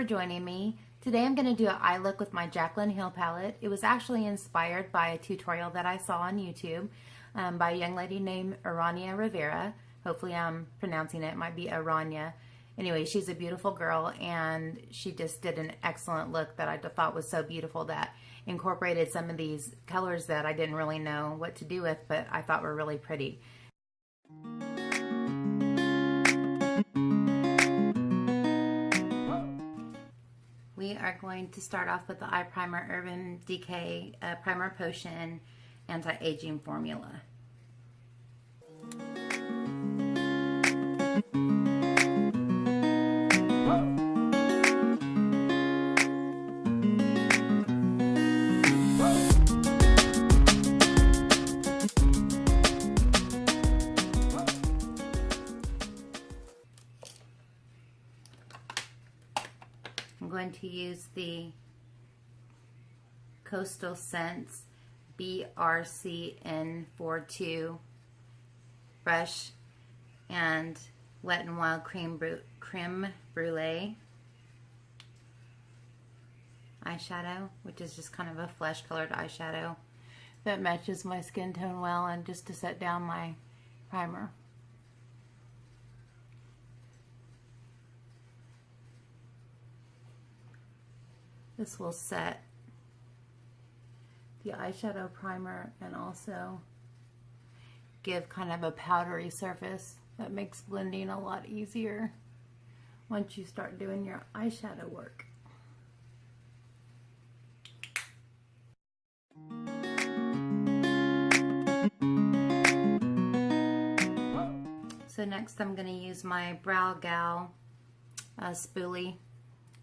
for joining me. Today I'm going to do an eye look with my Jaclyn Hill palette. It was actually inspired by a tutorial that I saw on YouTube by a young lady named Aranya Rivera. Hopefully I'm pronouncing it. It might be Aranya. Anyway, she's a beautiful girl and she just did an excellent look that I thought was so beautiful that incorporated some of these colors that I didn't really know what to do with, but I thought were really pretty. We are going to start off with the eye primer, Urban Decay Primer Potion Anti-Aging Formula. I'm going to use the Coastal Scents BRCN42 brush and Wet n Wild Creme Brulee eyeshadow, which is just kind of a flesh colored eyeshadow that matches my skin tone well, and just to set down my primer. This will set the eyeshadow primer and also give kind of a powdery surface that makes blending a lot easier once you start doing your eyeshadow work. So next I'm going to use my Brow Gal spoolie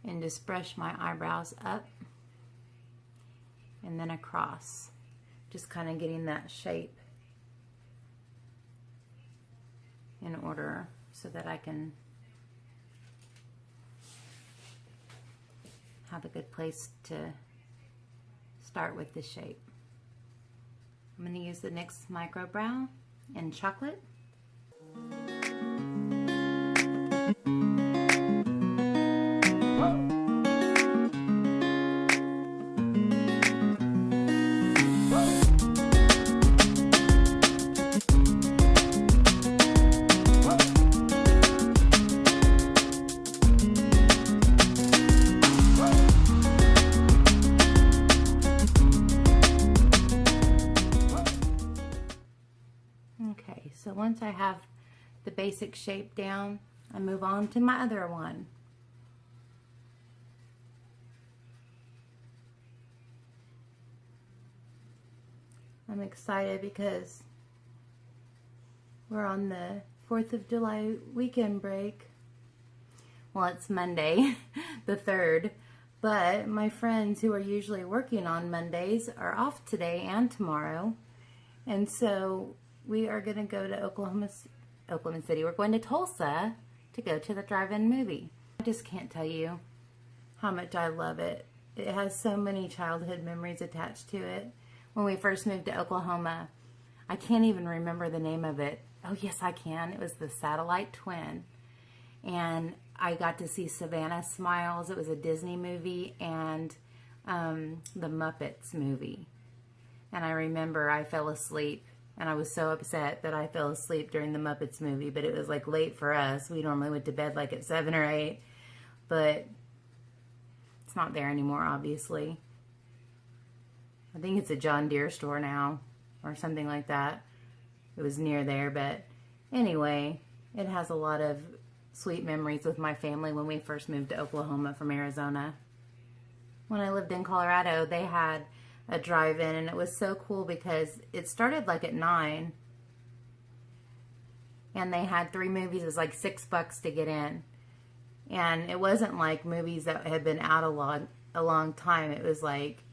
and just brush my eyebrows up and then across, just kind of getting that shape in order so that I can have a good place to start with the shape. I'm going to use the NYX Micro Brow in Chocolate. Okay, so once I have the basic shape down, I move on to my other one. I'm excited because we're on the 4th of July weekend break. Well, it's Monday, the 3rd, but my friends who are usually working on Mondays are off today and tomorrow, and so we are going to go to Oklahoma City. We're going to Tulsa to go to the drive-in movie. I just can't tell you how much I love it. It has so many childhood memories attached to it. When we first moved to Oklahoma, I can't even remember the name of it. Oh yes, I can. It was the Satellite Twin. And I got to see Savannah Smiles. It was a Disney movie, and the Muppets movie. And I remember I fell asleep. And I was so upset that I fell asleep during the Muppets movie, but it was like late for us. We normally went to bed like at 7 or 8, but it's not there anymore, obviously. I think it's a John Deere store now or something like that. It was near there, but anyway, it has a lot of sweet memories with my family when we first moved to Oklahoma from Arizona. When I lived in Colorado, they had a drive-in, and it was so cool because it started like at 9 and they had 3 movies. It was like $6 to get in, and it wasn't like movies that had been out a long time. It was like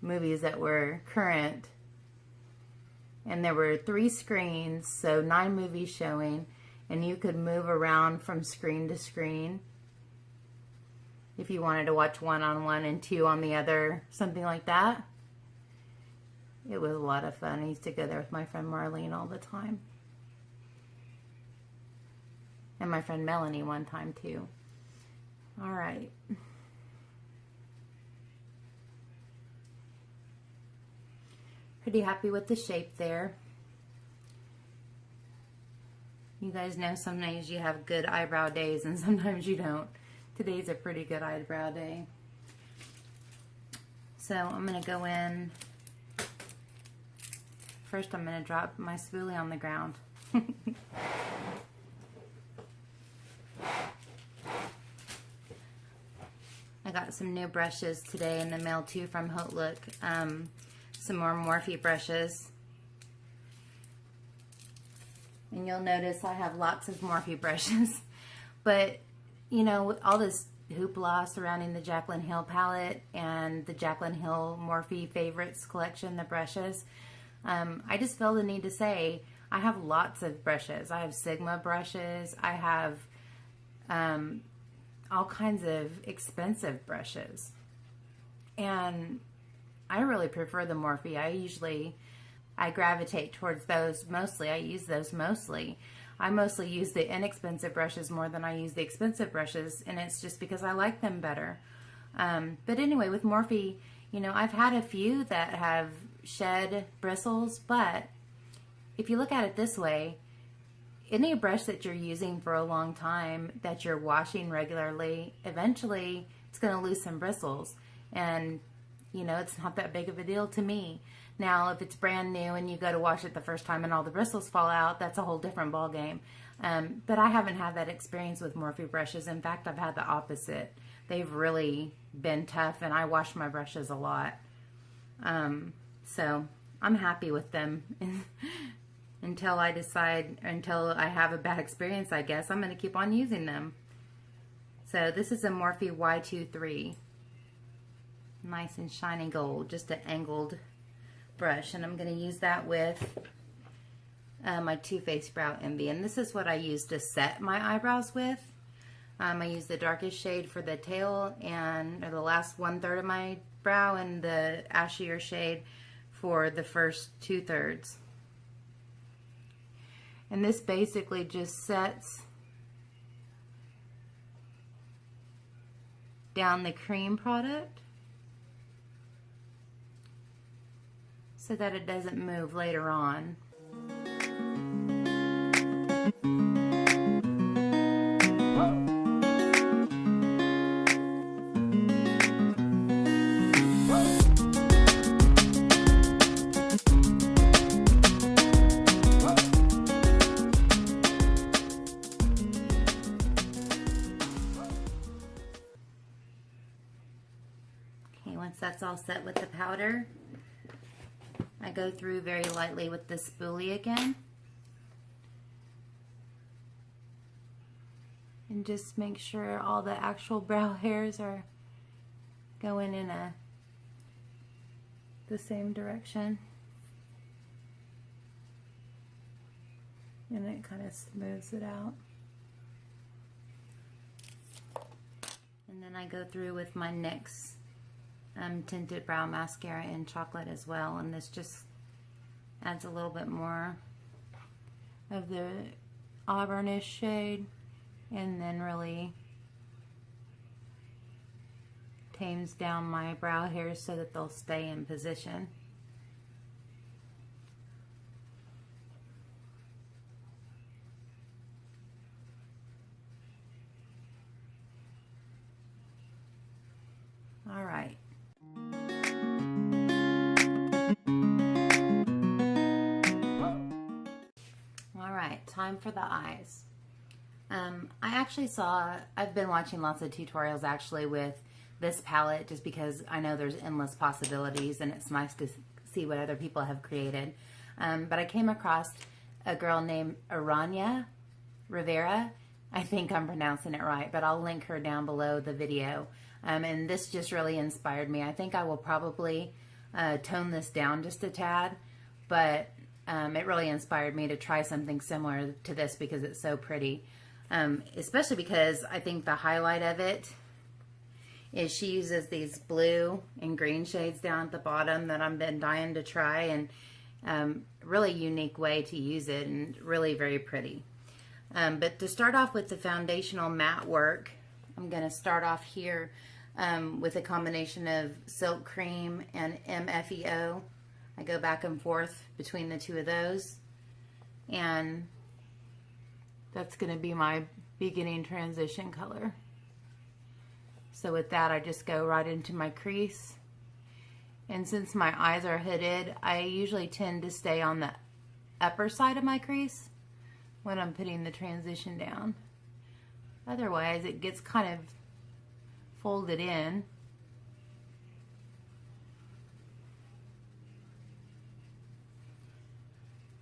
movies that were current, and there were 3 screens, so 9 movies showing, and you could move around from screen to screen if you wanted to watch 1 on one and 2 on the other, something like that. It was a lot of fun. I used to go there with my friend Marlene all the time. And my friend Melanie one time too. All right. Pretty happy with the shape there. You guys know sometimes you have good eyebrow days and sometimes you don't. Today's a pretty good eyebrow day. So I'm going to go in. First I'm going to drop my spoolie on the ground. I got some new brushes today in the mail too from Haute Look. Some more Morphe brushes. And you'll notice I have lots of Morphe brushes. But, you know, with all this hoopla surrounding the Jaclyn Hill palette and the Jaclyn Hill Morphe Favorites collection, the brushes, I just feel the need to say I have lots of brushes. I have Sigma brushes. I have all kinds of expensive brushes. And I really prefer the Morphe. I gravitate towards those mostly. I use those mostly. I mostly use the inexpensive brushes more than I use the expensive brushes, and it's just because I like them better. But anyway, with Morphe, you know, I've had a few that have shed bristles, but if you look at it this way, any brush that you're using for a long time, that you're washing regularly, eventually it's going to lose some bristles. And, you know, it's not that big of a deal to me. Now, if it's brand new and you go to wash it the first time and all the bristles fall out, that's a whole different ball game. But I haven't had that experience with Morphe brushes. In fact, I've had the opposite. They've really been tough, and I wash my brushes a lot. So I'm happy with them. Until I have a bad experience, I guess, I'm going to keep on using them. So this is a Morphe Y23. Nice and shiny gold, just an angled brush. And I'm going to use that with my Too Faced Brow Envy. And this is what I use to set my eyebrows with. I use the darkest shade for the tail and the last 1/3 of my brow, and the ashier shade for the first 2/3. And this basically just sets down the cream product so that it doesn't move later on. Once that's all set with the powder, I go through very lightly with the spoolie again and just make sure all the actual brow hairs are going in the same direction, and it kind of smooths it out. And then I go through with my NYX tinted brow mascara in chocolate as well, and this just adds a little bit more of the auburnish shade, and then really tames down my brow hairs so that they'll stay in position. All right. Time for the eyes. I've been watching lots of tutorials actually with this palette, just because I know there's endless possibilities and it's nice to see what other people have created. But I came across a girl named Aranya Rivera. I think I'm pronouncing it right, but I'll link her down below the video. And this just really inspired me. I think I will probably tone this down just a tad, but it really inspired me to try something similar to this because it's so pretty. Especially because I think the highlight of it is she uses these blue and green shades down at the bottom that I've been dying to try, and really unique way to use it, and really very pretty. But to start off with the foundational matte work, I'm going to start off here with a combination of Silk Cream and MFEO I go back and forth between the two of those, and that's going to be my beginning transition color. So with that, I just go right into my crease. And since my eyes are hooded, I usually tend to stay on the upper side of my crease when I'm putting the transition down. Otherwise, it gets kind of folded in.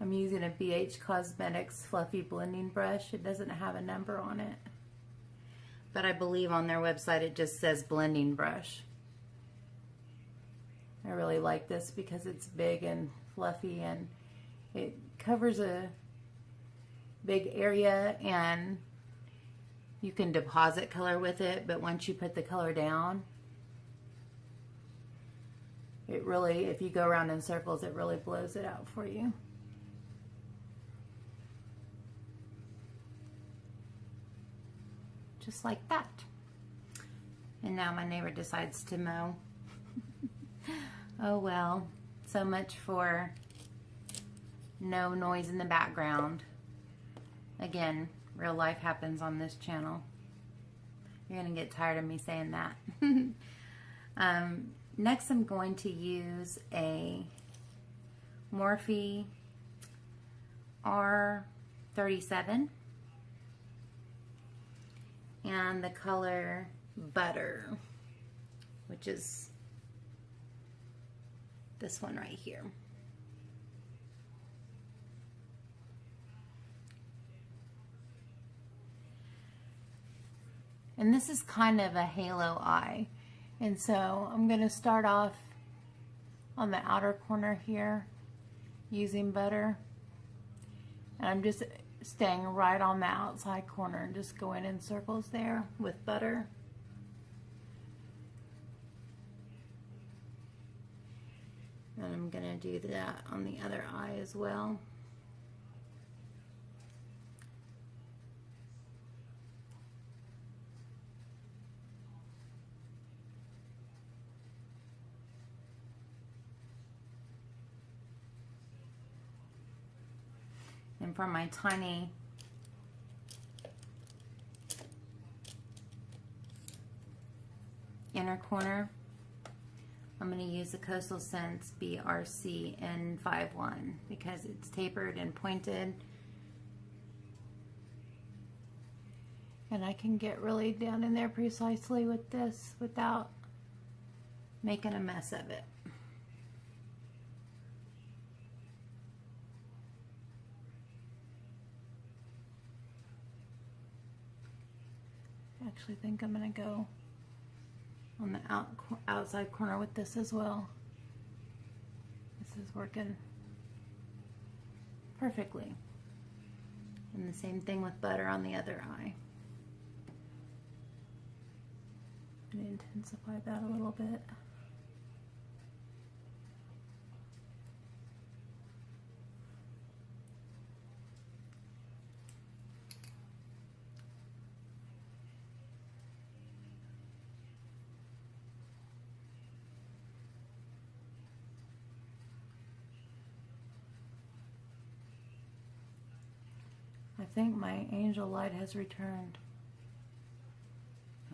I'm using a BH Cosmetics fluffy blending brush. It doesn't have a number on it, but I believe on their website it just says blending brush. I really like this because it's big and fluffy, and it covers a big area, and you can deposit color with it, but once you put the color down, it really, if you go around in circles, it really blows it out for you. Just like that. And now my neighbor decides to mow. Oh well, so much for no noise in the background. Again, real life happens on this channel. You're gonna get tired of me saying that. Next I'm going to use a Morphe R37 and the color Butter, which is this one right here. And this is kind of a halo eye, and so I'm going to start off on the outer corner here using Butter, and I'm just staying right on the outside corner and just going in circles there with Butter. And I'm going to do that on the other eye as well. And for my tiny inner corner, I'm going to use the Coastal Scents BRC N51 because it's tapered and pointed. And I can get really down in there precisely with this without making a mess of it. I actually think I'm going to go on the outside corner with this as well. This is working perfectly. And the same thing with Butter on the other eye. I'm going to intensify that a little bit. I think my angel light has returned.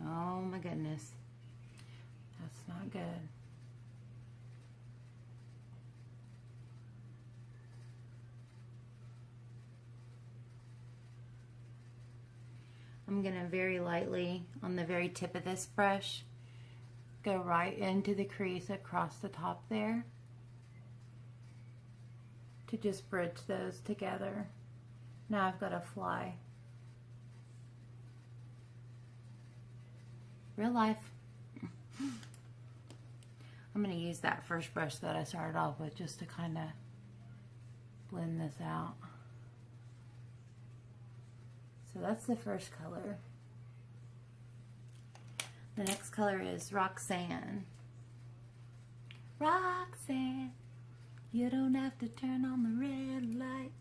Oh my goodness. That's not good. I'm going to very lightly, on the very tip of this brush, go right into the crease across the top there to just bridge those together. Now I've got a fly. Real life. I'm going to use that first brush that I started off with just to kind of blend this out. So that's the first color. The next color is Roxanne. Roxanne, you don't have to turn on the red light.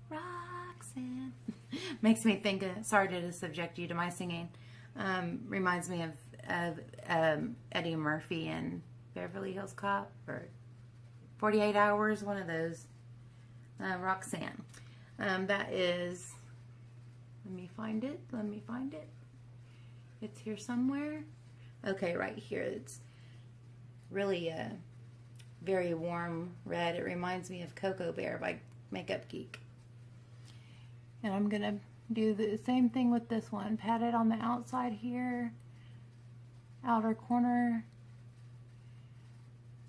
Roxanne. Makes me think of, sorry to subject you to my singing, reminds me of Eddie Murphy in Beverly Hills Cop, or 48 hours, one of those. Roxanne. That is, let me find it. It's here somewhere. Okay, right here. It's really a very warm red. It reminds me of Cocoa Bear by Makeup Geek. And I'm going to do the same thing with this one. Pat it on the outside here, outer corner,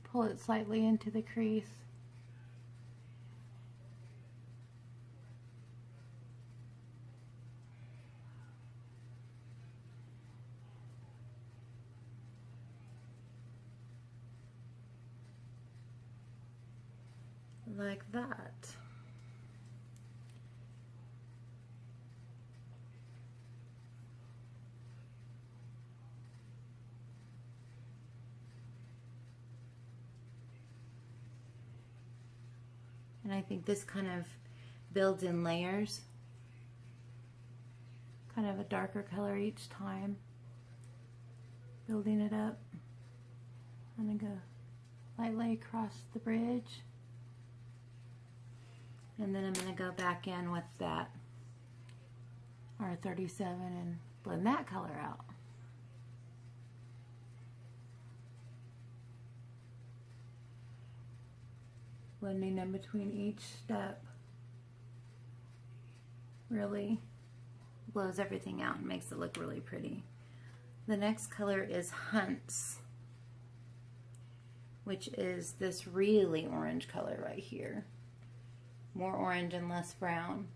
pull it slightly into the crease. Like that. And I think this kind of builds in layers. Kind of a darker color each time. Building it up. I'm going to go lightly across the bridge. And then I'm going to go back in with that R37 and blend that color out. Blending in between each step really blows everything out and makes it look really pretty. The next color is Hunts, which is this really orange color right here. More orange and less brown.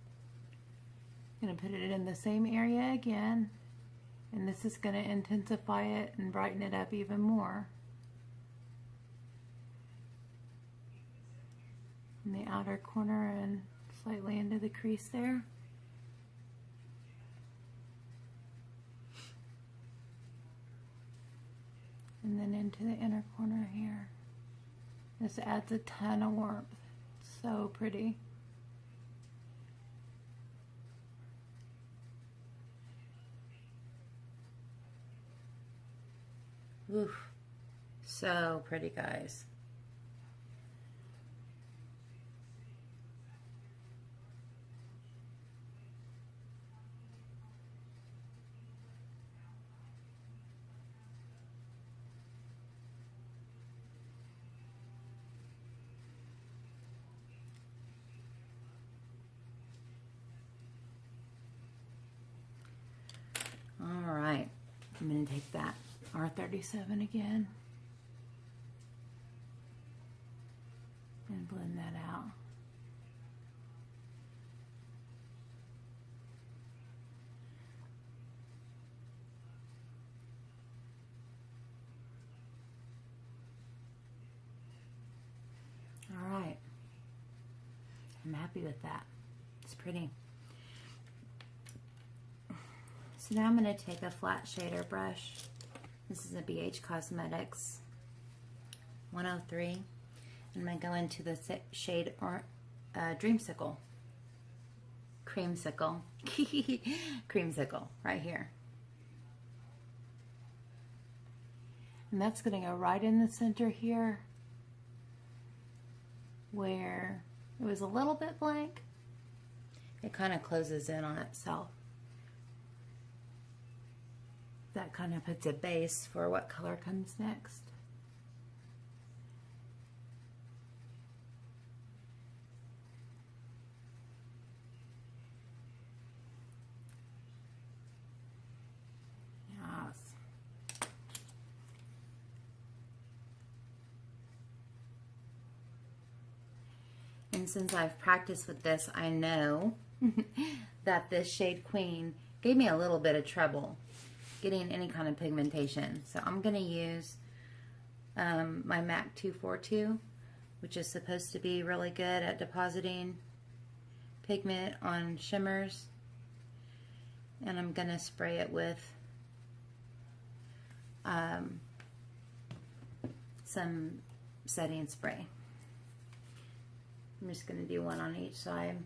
I'm going to put it in the same area again, and this is going to intensify it and brighten it up even more. In the outer corner and slightly into the crease there. And then into the inner corner here. This adds a ton of warmth. It's so pretty. Oof, so pretty, guys. All right, I'm going to take that R37 again and blend that out. All right, I'm happy with that. It's pretty. So now I'm going to take a flat shader brush. This is a BH Cosmetics 103. And I'm going to go into the shade Dreamsicle. Creamsicle. Creamsicle, right here. And that's going to go right in the center here, where it was a little bit blank. It kind of closes in on itself. That kind of puts a base for what color comes next. Yes. And since I've practiced with this, I know that this shade Queen gave me a little bit of trouble getting any kind of pigmentation. So I'm going to use my MAC 242, which is supposed to be really good at depositing pigment on shimmers. And I'm going to spray it with some setting spray. I'm just going to do one on each side.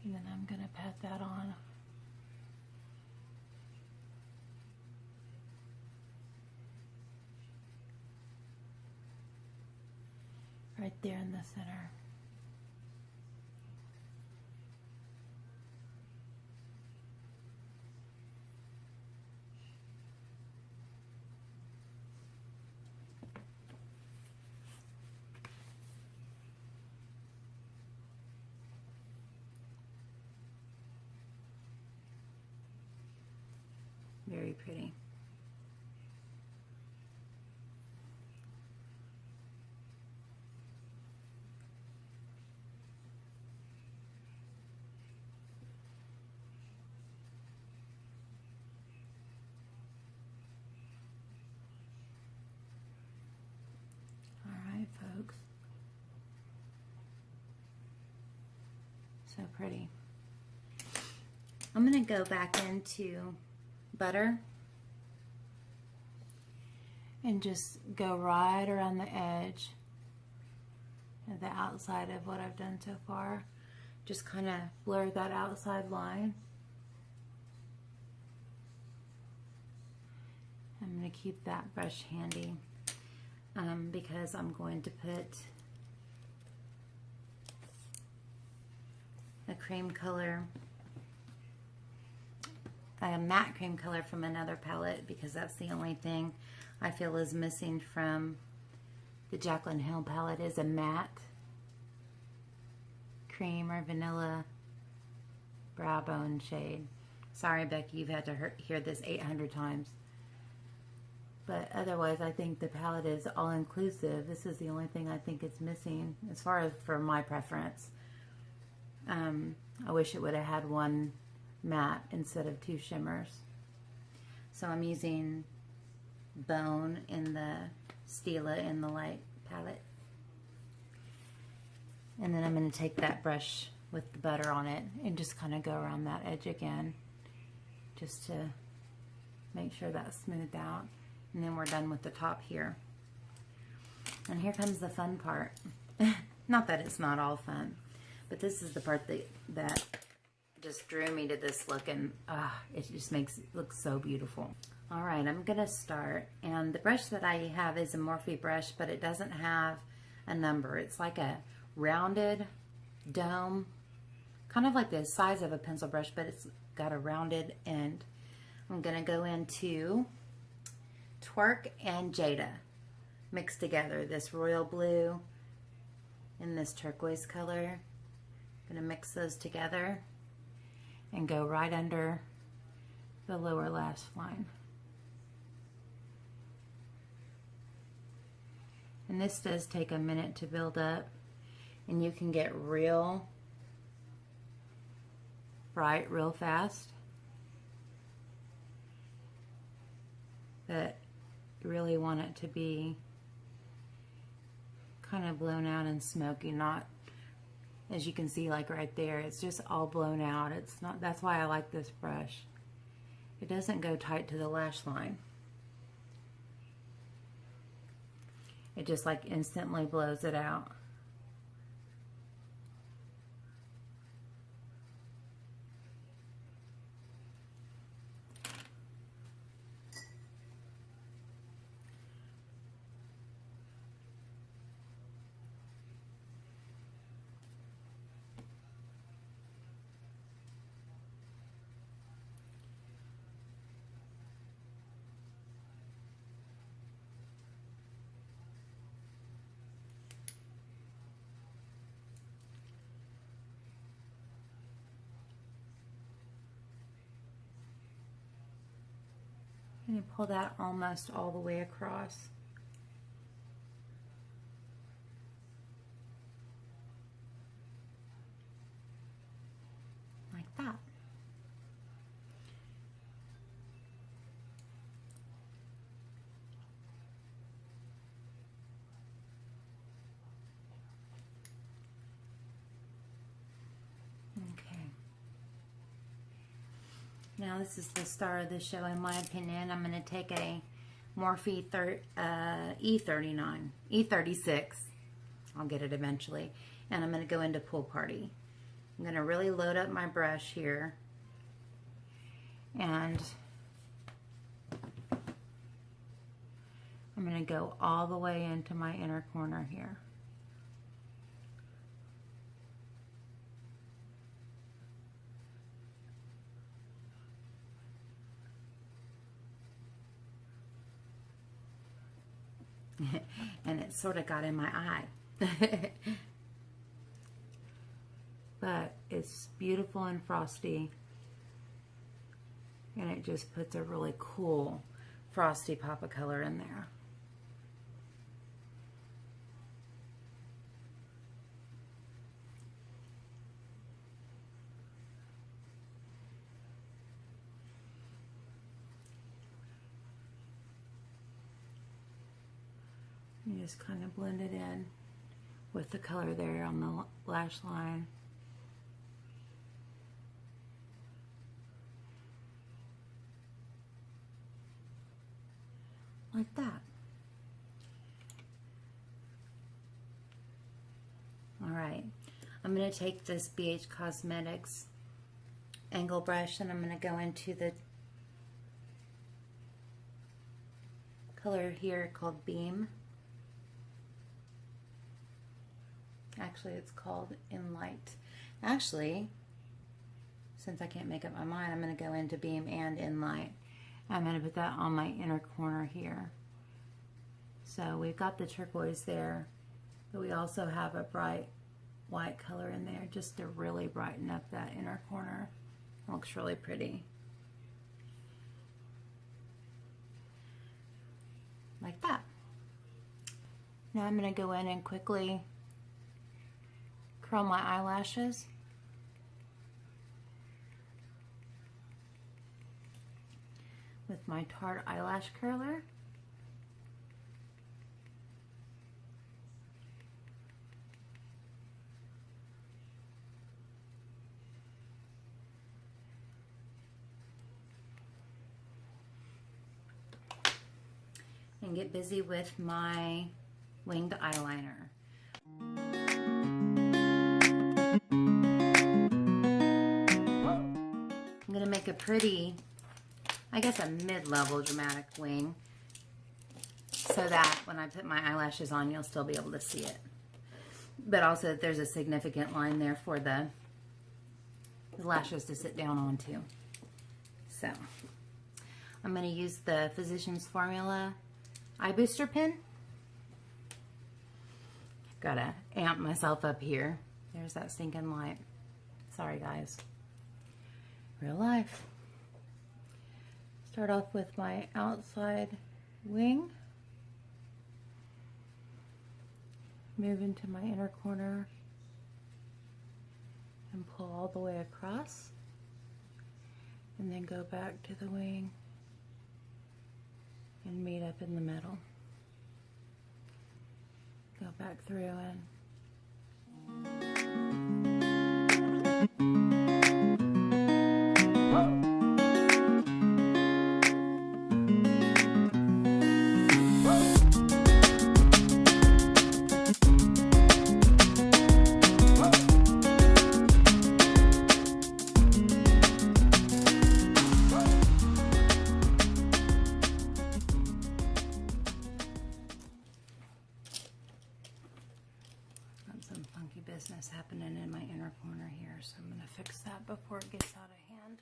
And then I'm going to pat that on. there in the center. Very pretty. All right, folks. So pretty. I'm going to go back into butter and just go right around the edge of the outside of what I've done so far. Just kind of blur that outside line. I'm going to keep that brush handy because I'm going to put a cream color, a matte cream color from another palette, because that's the only thing I feel is missing from the Jaclyn Hill palette is a matte cream or vanilla brow bone shade. Sorry, Becky, you've had to hear this 800 times. But otherwise, I think the palette is all-inclusive. This is the only thing I think it's missing as far as for my preference. I wish it would have had one matte instead of two shimmers. So I'm using Bone in the Stila in the light palette. And then I'm going to take that brush with the butter on it and just kind of go around that edge again, just to make sure that's smoothed out. And then we're done with the top here. And here comes the fun part. Not that it's not all fun, but this is the part that just drew me to this look, and it just makes it look so beautiful. All right, I'm gonna start, and the brush that I have is a Morphe brush, but it doesn't have a number. It's like a rounded dome, kind of like the size of a pencil brush, but it's got a rounded end. I'm gonna go into Twerk and Jada mixed together, this royal blue and this turquoise color. I'm gonna mix those together and go right under the lower lash line. And this does take a minute to build up, and you can get real bright real fast, but you really want it to be kind of blown out and smoky, not, as you can see, like right there, it's just all blown out. It's not, that's why I like this brush. It doesn't go tight to the lash line. It just like instantly blows it out. And you pull that almost all the way across. Like that. Now this is the star of the show, in my opinion. I'm going to take a Morphe E36. I'll get it eventually. And I'm going to go into Pool Party. I'm going to really load up my brush here. And I'm going to go all the way into my inner corner here. And it sort of got in my eye. But it's beautiful and frosty. And it just puts a really cool frosty pop of color in there. You just kind of blend it in with the color there on the lash line. Like that. Alright, I'm going to take this BH Cosmetics angle brush and I'm going to go into the color here called Beam. Actually, it's called In Light. Actually, since I can't make up my mind, I'm going to go into Beam and In Light. I'm going to put that on my inner corner here. So we've got the turquoise there, but we also have a bright white color in there just to really brighten up that inner corner. It looks really pretty. Like that. Now I'm going to go in and quickly curl my eyelashes. With my Tarte eyelash curler. And get busy with my winged eyeliner. I'm going to make a pretty, I guess a mid-level dramatic wing so that when I put my eyelashes on, you'll still be able to see it. But also there's a significant line there for the lashes to sit down onto. So I'm going to use the Physicians Formula Eye Booster Pen. Gotta amp myself up here. There's that stinking light. Sorry guys. Real life. Start off with my outside wing. Move into my inner corner and pull all the way across. And then go back to the wing and meet up in the middle. Go back through and business happening in my inner corner here, so I'm going to fix that before it gets out of hand.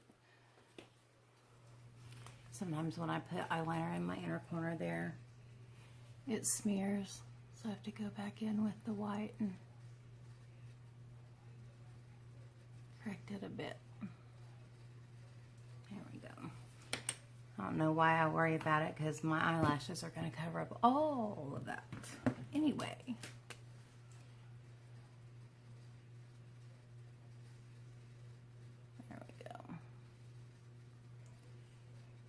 Sometimes when I put eyeliner in my inner corner there, it smears, so I have to go back in with the white and correct it a bit. There we go. I don't know why I worry about it, because my eyelashes are going to cover up all of that anyway.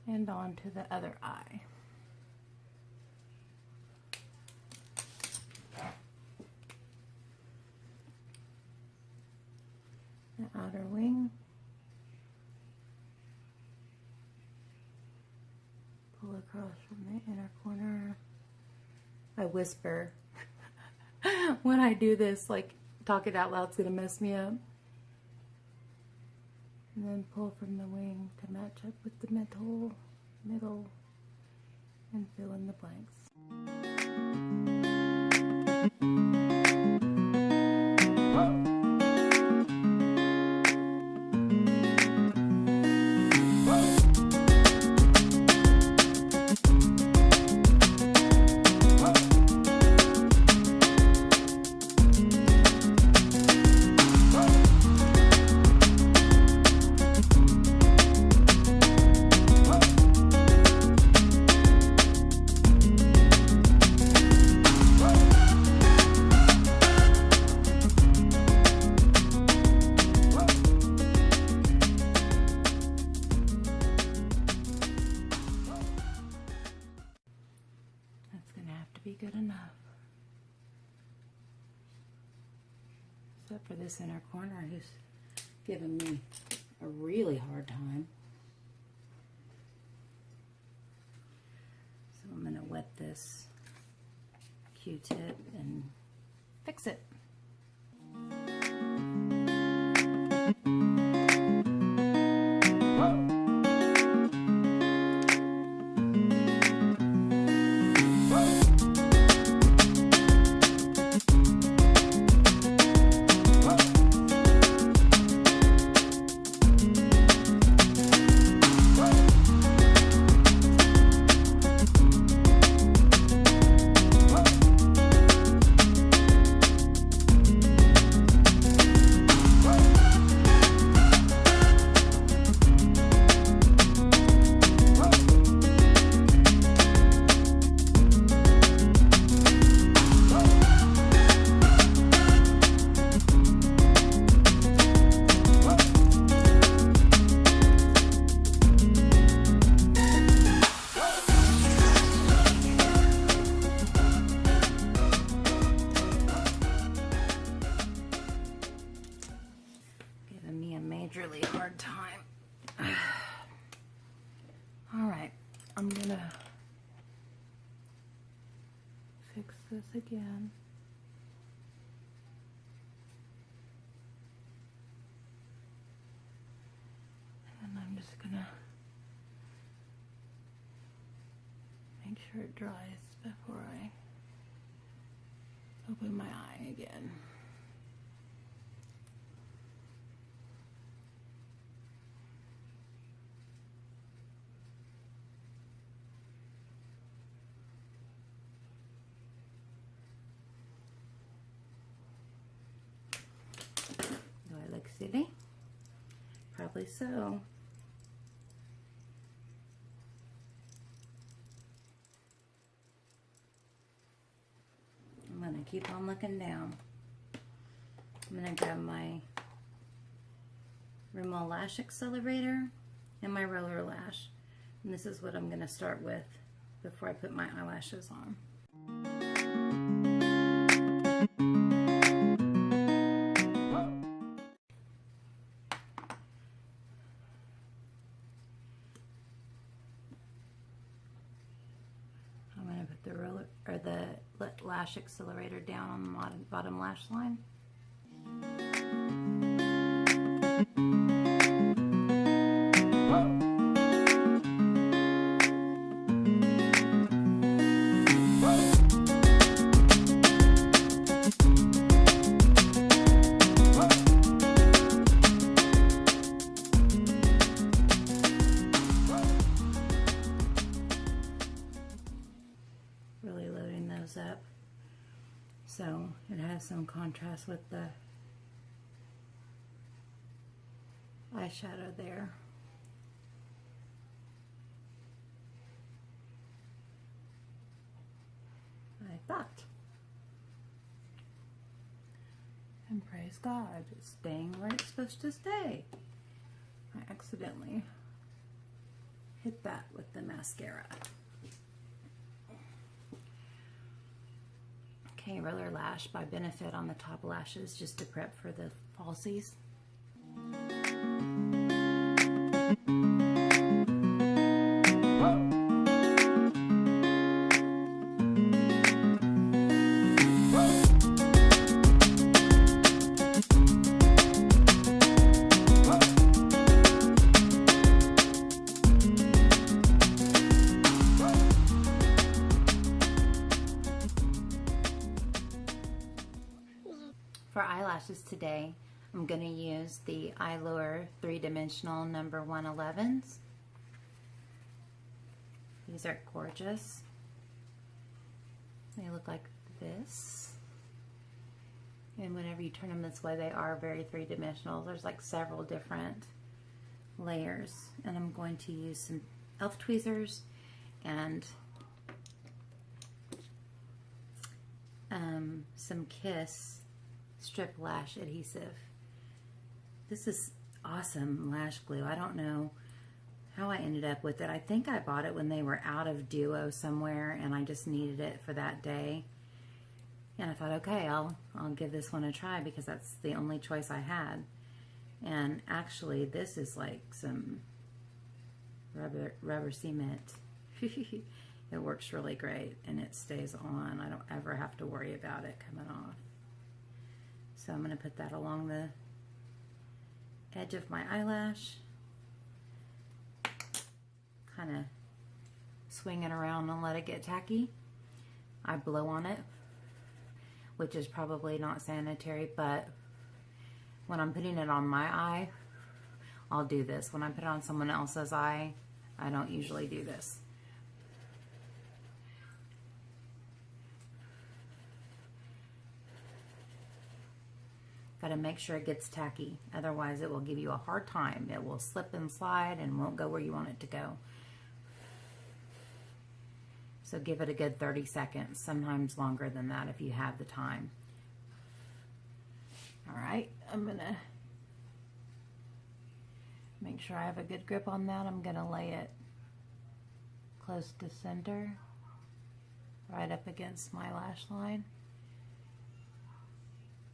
And on to the other eye. The outer wing. Pull across from the inner corner. I whisper when I do this, like talk it out loud, it's gonna mess me up. And then pull from the wing to match up with the middle and fill in the blanks. except for this inner corner who's giving me a really hard time. So I'm going to wet this Q-tip and fix it. Majorly hard time. All right, I'm gonna fix this again. And I'm just gonna make sure it dries before I open my eye again. Silly? Probably so. I'm going to keep on looking down. I'm going to grab my Rimmel Lash Accelerator and my roller lash. And this is what I'm going to start with before I put my eyelashes on. The roller or the lash accelerator down on the bottom lash line. Up so it has some contrast with the eyeshadow there. I thought, and praise God, it's staying where it's supposed to stay. I accidentally hit that with the mascara. Okay, roller lash by Benefit on the top lashes just to prep for the falsies. For eyelashes today, I'm going to use the Eyeliner 3-dimensional number 111s. These are gorgeous. They look like this. And whenever you turn them this way, they are very 3-dimensional. There's like several different layers. And I'm going to use some elf tweezers and some Kiss strip lash adhesive. This is awesome lash glue. I don't know how I ended up with it. I think I bought it when they were out of Duo somewhere and I just needed it for that day. And I thought, okay, I'll give this one a try because that's the only choice I had. And actually, this is like some rubber cement. It works really great and it stays on. I don't ever have to worry about it coming off. So I'm going to put that along the edge of my eyelash. Kind of swing it around and let it get tacky. I blow on it, which is probably not sanitary, but when I'm putting it on my eye, I'll do this. When I put it on someone else's eye, I don't usually do this. Got to make sure it gets tacky, otherwise it will give you a hard time. It will slip and slide and won't go where you want it to go. So give it a good 30 seconds, sometimes longer than that if you have the time. All right, I'm gonna make sure I have a good grip on that. I'm gonna lay it close to center, right up against my lash line.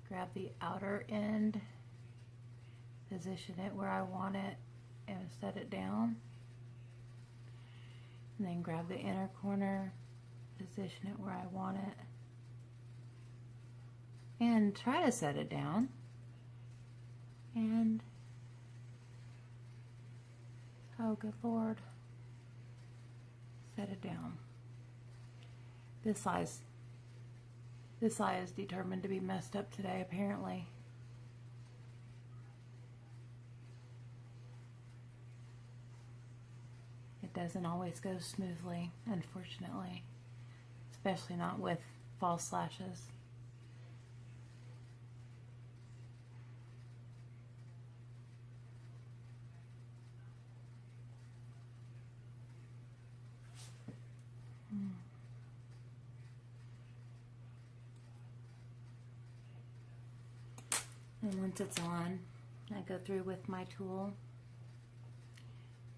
Grab the outer end, position it where I want it, and set it down. And then grab the inner corner, position it where I want it, and try to set it down. And, oh good Lord, set it down. This eye is determined to be messed up today, apparently. It doesn't always go smoothly, unfortunately, especially not with false lashes. And once it's on, I go through with my tool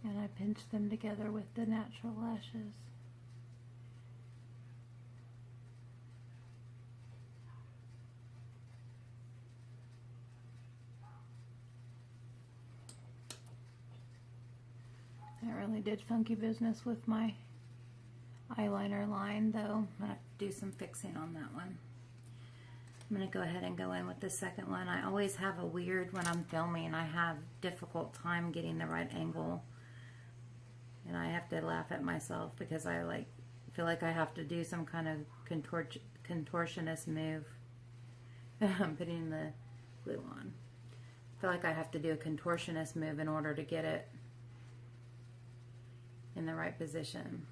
and I pinch them together with the natural lashes. I really did funky business with my eyeliner line, though. I have to do some fixing on that one. I'm going to go ahead and go in with the second one. I always have a weird, when I'm filming, I have difficult time getting the right angle. And I have to laugh at myself because I feel like I have to do some kind of contortionist move. I'm putting the glue on. I feel like I have to do a contortionist move in order to get it in the right position.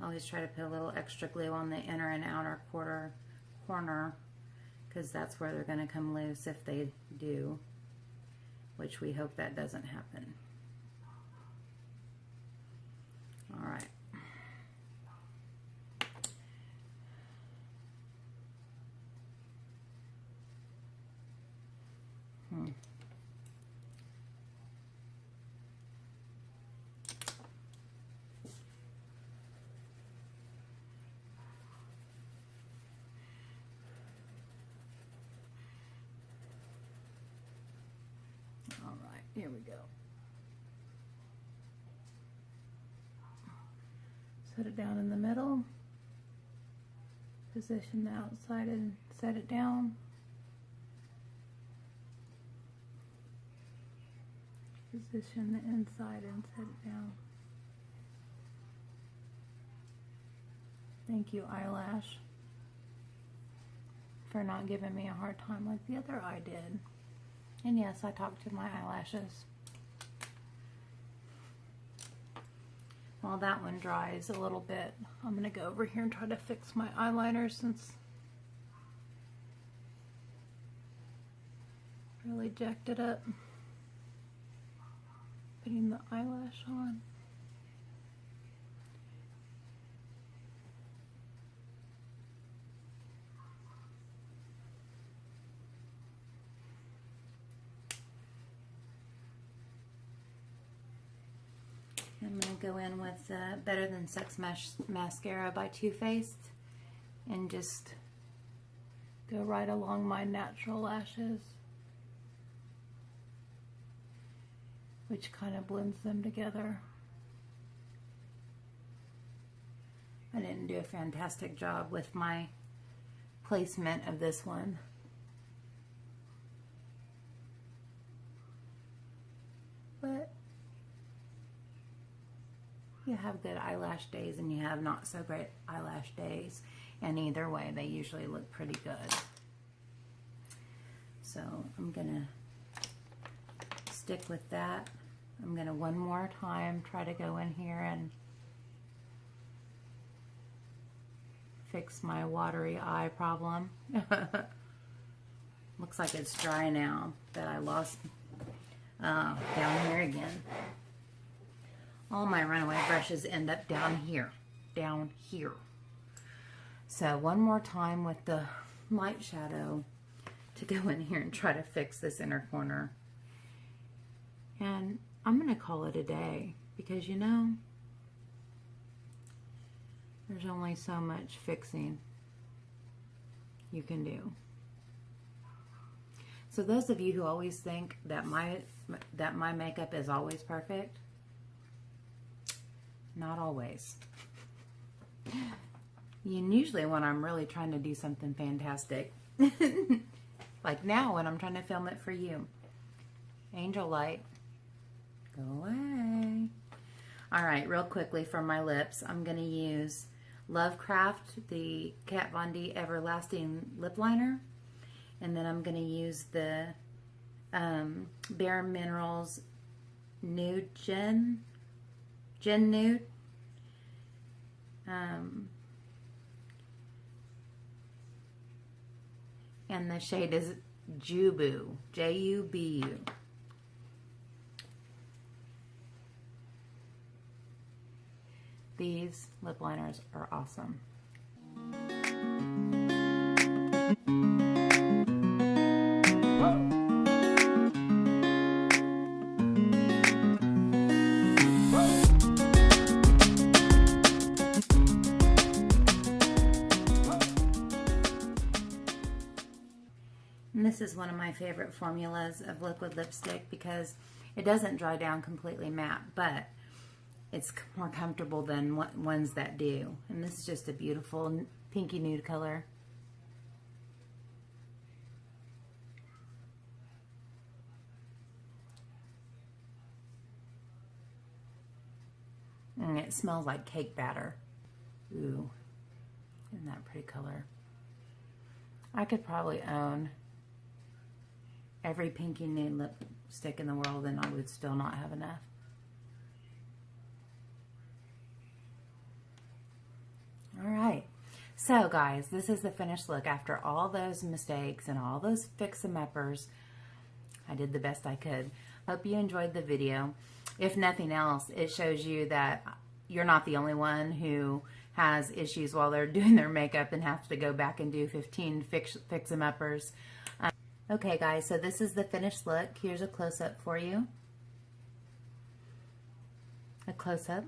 I always try to put a little extra glue on the inner and outer corner because that's where they're going to come loose if they do, which we hope that doesn't happen. All right. Here we go. Set it down in the middle. Position the outside and set it down. Position the inside and set it down. Thank you, Eyelash, for not giving me a hard time like the other eye did. And yes, I talked to my eyelashes. While that one dries a little bit, I'm going to go over here and try to fix my eyeliner since I really jacked it up. Putting the eyelash on. go in with Better Than Sex Mascara by Too Faced and just go right along my natural lashes, which kind of blends them together. I didn't do a fantastic job with my placement of this one. But you have good eyelash days and you have not so great eyelash days. And either way, they usually look pretty good. So I'm gonna stick with that. I'm gonna one more time try to go in here and fix my watery eye problem. Looks like it's dry now, but I lost down here again. All my runaway brushes end up down here. So one more time with the light shadow to go in here and try to fix this inner corner. And I'm gonna call it a day because, you know, there's only so much fixing you can do. So those of you who always think that my makeup is always perfect, not always. Usually when I'm really trying to do something fantastic, like now when I'm trying to film it for you. Angel light, go away. All right, real quickly for my lips, I'm gonna use Lovecraft, the Kat Von D Everlasting Lip Liner. And then I'm gonna use the Bare Minerals Nude Gen Nude. And the shade is Jubu, J-U-B-U. These lip liners are awesome. And this is one of my favorite formulas of liquid lipstick because it doesn't dry down completely matte, but it's more comfortable than ones that do. And this is just a beautiful pinky nude color. And it smells like cake batter. Ooh, isn't that a pretty color? I could probably own every pinky nude lipstick in the world and I would still not have enough. All right, so guys, this is the finished look after all those mistakes and all those fix-em-uppers. I did the best I could. Hope you enjoyed the video. If nothing else, it shows you that you're not the only one who has issues while they're doing their makeup and have to go back and do 15 fix-em-uppers. Okay guys, so this is the finished look. Here's a close-up for you. A close-up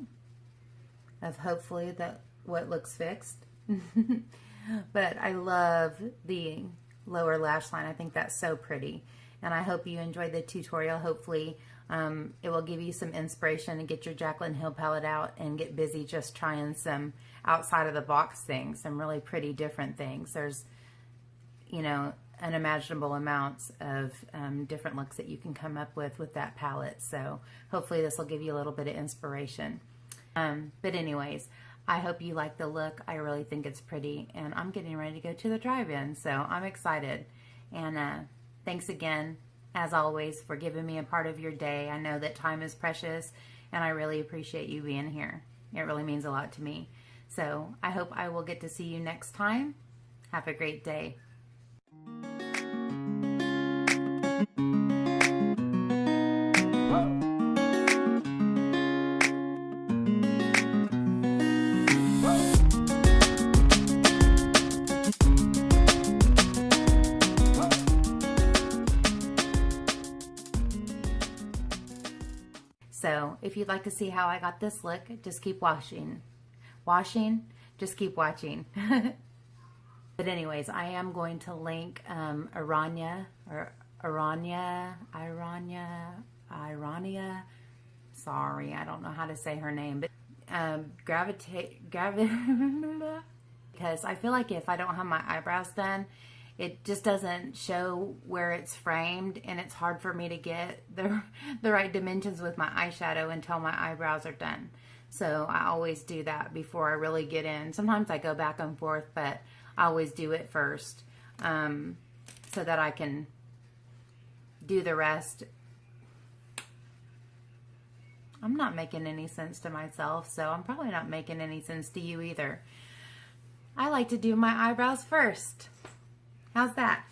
of hopefully what looks fixed. But I love the lower lash line. I think that's so pretty. And I hope you enjoyed the tutorial. Hopefully it will give you some inspiration to get your Jaclyn Hill palette out and get busy just trying some outside of the box things, some really pretty different things. There's, you know, unimaginable amounts of different looks that you can come up with that palette. So hopefully this will give you a little bit of inspiration. But anyways, I hope you like the look. I really think it's pretty, and I'm getting ready to go to the drive-in, so I'm excited. And thanks again, as always, for giving me a part of your day. I know that time is precious, and I really appreciate you being here. It really means a lot to me. So I hope I will get to see you next time. Have a great day. So if you'd like to see how I got this look, just keep watching. Just keep watching. But anyways, I am going to link Irania. Sorry, I don't know how to say her name, but because I feel like if I don't have my eyebrows done, it just doesn't show where it's framed, and it's hard for me to get the right dimensions with my eyeshadow until my eyebrows are done. So I always do that before I really get in. Sometimes I go back and forth, but I always do it first so that I can do the rest. I'm not making any sense to myself, so I'm probably not making any sense to you either. I like to do my eyebrows first. How's that?